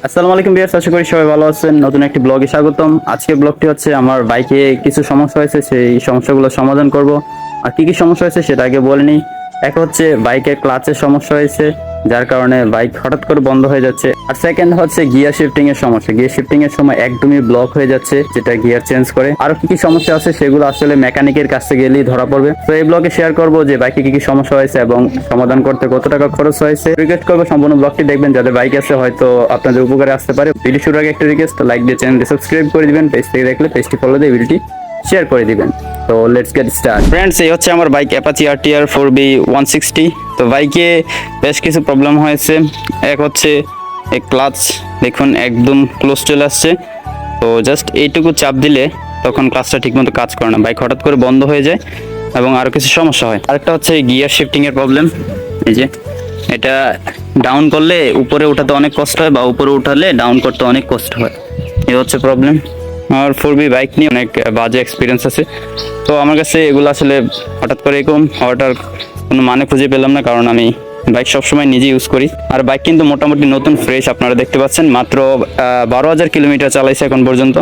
আসসালামু আলাইকুম ভিউয়ার্স, আশা করি সবাই ভালো আছেন। নতুন একটি ব্লগে স্বাগতম। আজকের ব্লগটি হচ্ছে আমার বাইকে কিছু সমস্যা হয়েছে, সেই সমস্যাগুলো সমাধান করব। আর কি কি সমস্যা হয়েছে সেটা আগে বলে নিই। এক হচ্ছে বাইকের ক্লাচের সমস্যা হয়েছে, যার কারণে বাইক হঠাৎ করে বন্ধ হয়ে যাচ্ছে। আর সেকেন্ড হচ্ছে গিয়ার শিফটিং এর সমস্যা, গিয়ার শিফটিং এর সময় একদমই ব্লক হয়ে যাচ্ছে, যেটা গিয়ার চেঞ্জ করে। আরো কি কি সমস্যা আছে সেগুলো আসলে মেকানিকের কাছে গেলেই ধরা পড়বে। তো এই ব্লগে শেয়ার করবো যে বাইকে কি কি সমস্যা হয়েছে এবং সমাধান করতে কত টাকা খরচ হয়েছে। রিকোয়েস্ট করবো সম্পূর্ণ ব্লগটি দেখবেন, যাদের বাইক আছে হয়তো আপনাদের উপকারে আসতে পারে। ভিডিও শুরুর আগে একটা রিকোয়েস্ট, লাইক দিয়ে চ্যানেলটি সাবস্ক্রাইব করে দিবেন। পেজ থেকে দেখলে পেজটি ফলো দিয়ে ভিডিওটি শেয়ার করে দিবেন। তো লেটস গেট স্টার্ট ফ্রেন্ডস। এই হচ্ছে আমার বাইক অ্যাপাচি RTR 4B160। তো বাইকে বেশ কিছু প্রবলেম হয়েছে। এক হচ্ছে এই ক্লাচ, দেখুন একদম ক্লোজ চলে আসছে। তো জাস্ট এইটুকু চাপ দিলে তখন ক্লাচটা ঠিকমতো কাজ করে না, বাইক হঠাৎ করে বন্ধ হয়ে যায় এবং আরো কিছু সমস্যা হয়। আরেকটা হচ্ছে গিয়ার শিফটিং এর প্রবলেম। এই যে এটা ডাউন করলে উপরে উঠাতে অনেক কষ্ট হয়, বা উপরে উঠালে ডাউন করতে অনেক কষ্ট হয়। এই হচ্ছে প্রবলেম। আমার 4B বাইক নিয়ে অনেক বাজে এক্সপিরিয়েন্স আছে। তো আমার কাছে এগুলো আসলে হঠাৎ করে এরকম হওয়াটার কোনো মানে খুঁজে পেলাম না, কারণ আমি বাইক সবসময় নিজে ইউজ করি। আর বাইক কিন্তু মোটামুটি নতুন ফ্রেশ, আপনারা দেখতে পাচ্ছেন মাত্র 12,000 কিলোমিটার চালাইছে এখন পর্যন্ত।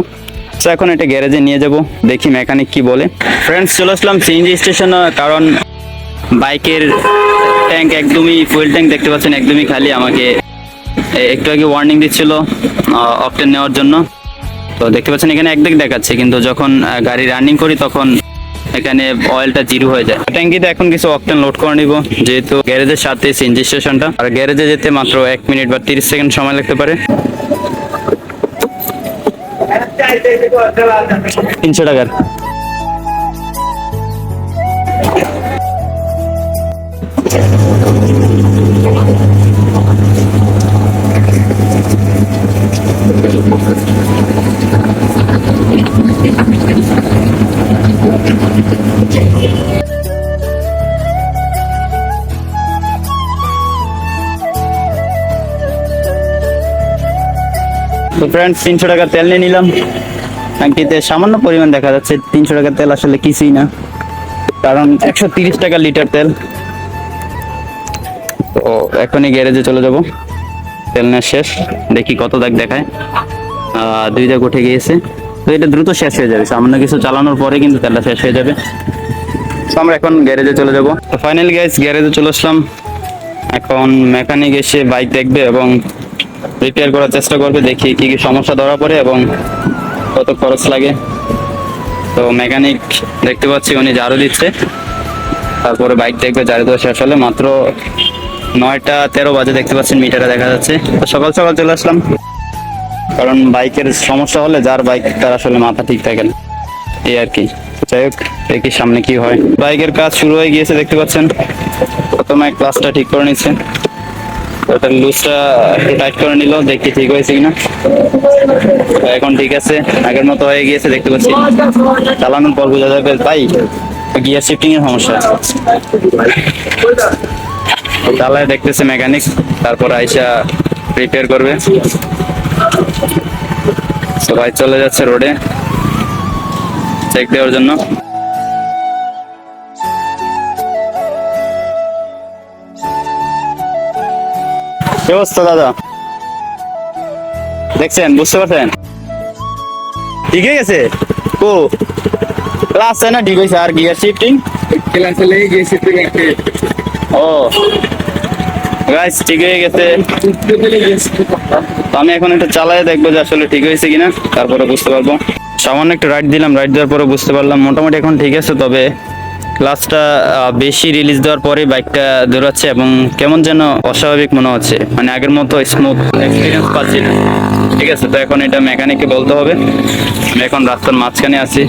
তো এখন এটা গ্যারেজে নিয়ে যাব, দেখি মেকানিক কি বলে। ফ্রেন্ডস, চলে আসলাম সিএনজি স্টেশনে, কারণ বাইকের ট্যাঙ্ক একদমই, ফুয়েল ট্যাঙ্ক দেখতে পাচ্ছেন একদমই খালি। আমাকে একটু আগে ওয়ার্নিং দিচ্ছিল অকটেন নেওয়ার জন্য। তো দেখতে পাচ্ছেন এখানে একদিক দেখাচ্ছে, কিন্তু যখন গাড়ি রানিং করি তখন এখানে অয়েলটা জিরো হয়ে যায়। ট্যাঙ্কিতে এখন কিছু অকটেন লোড করে নিব, যেহেতু গ্যারেজের সাথে সিএনজি স্টেশনটা। আর গ্যারেজে যেতে মাত্র 1 মিনিট বা 30 সেকেন্ড সময় লাগতে পারে। 300 টাকার। তো ফ্রেন্ডস, 300 টাকার তেল নিয়ে নিলাম। ট্যাঙ্কিতে সামান্য পরিমাণ দেখা যাচ্ছে, 300 টাকার তেল আসলে কিছুই না, কারণ 130 টাকা লিটার তেল। তো এখনই গ্যারেজে চলে যাব, তেল নেওয়া শেষ। দেখি কত দাগ দেখায়। 2 দাগ উঠে গিয়েছে। তো এটা দ্রুত শেষ হয়ে যাবে, সামান্য কিছু চালানোর পরে কিন্তু তেলটা শেষ হয়ে যাবে। তো আমরা এখন গ্যারেজে চলে যাব। তো ফাইনালি গাইস, গ্যারেজে চলে আসলাম। এখন মেকানিক এসে বাইক দেখবে এবং রিপেয়ার করার চেষ্টা করবে, দেখি কি কি সমস্যা ধরা পড়ে এবং কত খরচ লাগে। তো মেকানিক দেখতে পাচ্ছি উনি ঝাড়ু দিচ্ছে, তারপরে বাইক দেখবে। ঝাড়ু দেওয়া শেষ হলে মাত্র 9টা 13 বাজে, দেখতে পাচ্ছেন মিটারে দেখা যাচ্ছে। তো সকাল সকাল চলে আসলাম, কারণ বাইকের সমস্যা হলে যার বাইক তার আসলে মাথা ঠিক থাকে না, এই আর কি। যাই হোক, দেখি সামনে কি হয়। বাইকের কাজ শুরু হয়ে গিয়েছে, দেখতে পাচ্ছেন। প্রথমে ক্লাচটা ঠিক করে নিচ্ছে, ওটার লুজটা একটু টাইট করে নিল, দেখি ঠিক হয়েছে কিনা। এখন ঠিক আছে, আগের মতো হয়ে গিয়েছে, দেখতে পাচ্ছি। চালানোর পর বোঝা যাবে। তাই গিয়ার শিফটিং এর সমস্যা চালায় দেখতেছে মেকানিক, তারপর আইসা রিপেয়ার করবে। সবাই চলে যাচ্ছে রোডে চেক দেওয়ার জন্য। কি অবস্থা দাদা, দেখছেন? বুঝতে পারছেন? ঠিক হয়ে গেছে? ও ক্লাস না ঠিক হয়েছে, আর গিয়ার শিফটিং ক্লাসে লেগে গিয়েছে ও গাইস ঠিক হয়ে গেছে। তো আমি এখন একটু চালাই দেখবো যে আসলে ঠিক হয়েছে কিনা, তারপরে বুঝতে পারবো। সামান্য একটু রাইড দিলাম, রাইড দেওয়ার পরে বুঝতে পারলাম মোটামুটি এখন ঠিক আছে। তবে ক্লাচটা বেশি রিলিজ দেওয়ার পরে বাইকটা দৌড়াচ্ছে এবং কেমন যেন অস্বাভাবিক মনে হচ্ছে, মানে আগের মতো স্মুথ এক্সপিরিয়েন্স পাচ্ছি না। ঠিক আছে, তো এখন এটা মেকানিককে বলতে হবে। আমি এখন রাস্তার মাঝখানে আছি,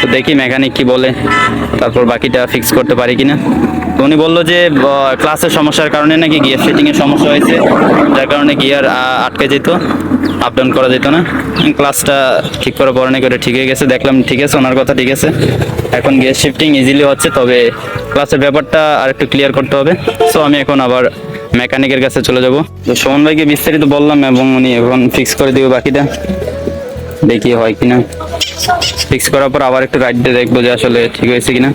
তো দেখি মেকানিক কি বলে, তারপর বাকিটা ফিক্স করতে পারি কিনা। তো উনি বললো যে ক্লাসের সমস্যার কারণে নাকি গিয়ার ফিটিং এর সমস্যা হয়েছে, যার কারণে গিয়ার আটকে যেত, আপ ডাউন করা যেত না। ক্লাসটা ঠিক করে পরে করে ঠিক হয়ে গেছে, দেখলাম ঠিক আছে, ওনার কথা ঠিক আছে। এখন গিয়ার শিফটিং ইজিলি হচ্ছে, তবে ক্লাসের ব্যাপারটা আর একটু ক্লিয়ার করতে হবে। সো আমি এখন আবার মেকানিকের কাছে চলে যাব। তো সুমন ভাইকে বিস্তারিত বললাম এবং উনি এখন ফিক্স করে দিবে বাকিটা, দেখি হয় কিনা। ফিক্স করার পর আবার একটু রাইড দিয়ে দেখবো যে আসলে ঠিক হয়েছে কিনা।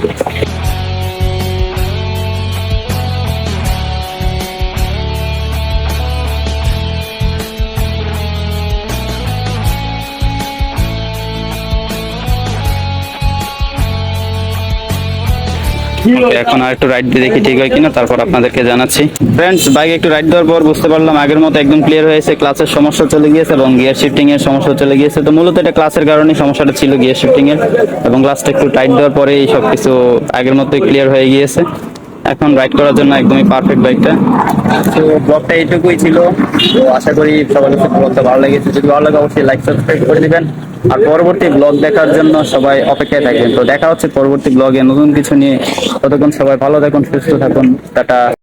Okay, এখন আর একটু রাইড দিয়ে দেখি ঠিক হয় কিনা, তারপর আপনাদেরকে জানাচ্ছি। ফ্রেন্ডস, বাইক একটু রাইড দেওয়ার পর বুঝতে পারলাম আগের মতো একদম ক্লিয়ার হয়েছে, ক্লাচের সমস্যা চলে গিয়েছে এবং গিয়ার শিফটিং এর সমস্যা চলে গিয়েছে। তো মূলত এটা ক্লাচের কারণে সমস্যাটা ছিল, গিয়ার শিফটিং এর, এবং ক্লাচটা একটু টাইট দেওয়ার পরে এই সবকিছু আগের মতোই ক্লিয়ার হয়ে গিয়েছে। এখন রাইড করার জন্য একদমই পারফেক্ট বাইকটা। তো ব্লগটা এইটুকুই ছিল। তো আশা করি সবার কাছে ব্লগটা ভালো লেগেছে। যদি ভালো লাগে অবশ্যই লাইক সাবস্ক্রাইব করে দিবেন, আর পরবর্তী ব্লগ দেখার জন্য সবাই অপেক্ষায় থাকবেন। তো দেখা হচ্ছে পরবর্তী ব্লগে নতুন কিছু নিয়ে। ততক্ষণ সবাই ভালো থাকুন, সুস্থ থাকুন, টাটা।